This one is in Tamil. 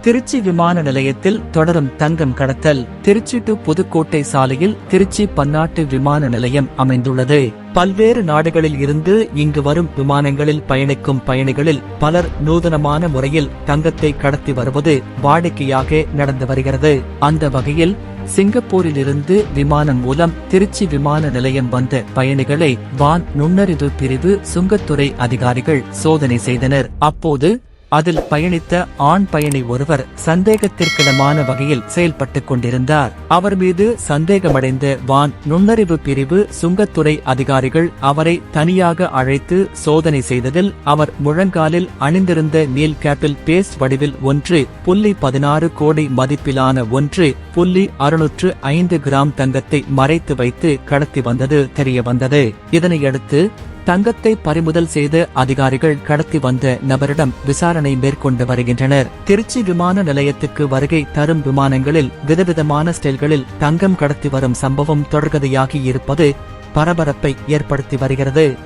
திருச்சி விமான நிலையத்தில் தொடரும் தங்கம் கடத்தல். திருச்சி டு புதுக்கோட்டை சாலையில் திருச்சி பன்னாட்டு விமான நிலையம் அமைந்துள்ளது. பல்வேறு நாடுகளில் இருந்து இங்கு வரும் விமானங்களில் பயணிக்கும் பயணிகளில் பலர் நூதனமான முறையில் தங்கத்தை கடத்தி வருவது வாடிக்கையாக நடந்து வருகிறது. அந்த வகையில் சிங்கப்பூரிலிருந்து விமானம் மூலம் திருச்சி விமான நிலையம் வந்த பயணிகளை வான் நுண்ணறிவு பிரிவு சுங்கத்துறை அதிகாரிகள் சோதனை செய்தனர். அப்போது அதில் பயணித்த ஆண் பயணி ஒருவர் சந்தேகத்திற்கிடமான வகையில் செயல்பட்டுக் கொண்டிருந்தார். அவர் மீது சந்தேகமடைந்த வான் நுண்ணறிவு பிரிவு சுங்கத்துறை அதிகாரிகள் அவரை தனியாக அழைத்து சோதனை செய்ததில் அவர் முழங்காலில் அணிந்திருந்த நீல் கேப்பில் பேஸ்ட் வடிவில் 1.16 கோடி மதிப்பிலான 1.605 கிராம் தங்கத்தை மறைத்து வைத்து கடத்தி வந்தது தெரியவந்தது. இதனையடுத்து தங்கத்தை பறிமுதல் செய்த அதிகாரிகள் கடத்தி வந்த நபரிடம் விசாரணை மேற்கொண்டு வருகின்றனர். திருச்சி விமான நிலையத்துக்கு வருகை தரும் விமானங்களில் விதவிதமான ஸ்டைல்களில் தங்கம் கடத்தி வரும் சம்பவம் தொடர்கதையாகி இருப்பது பரபரப்பை ஏற்படுத்தி வருகிறது.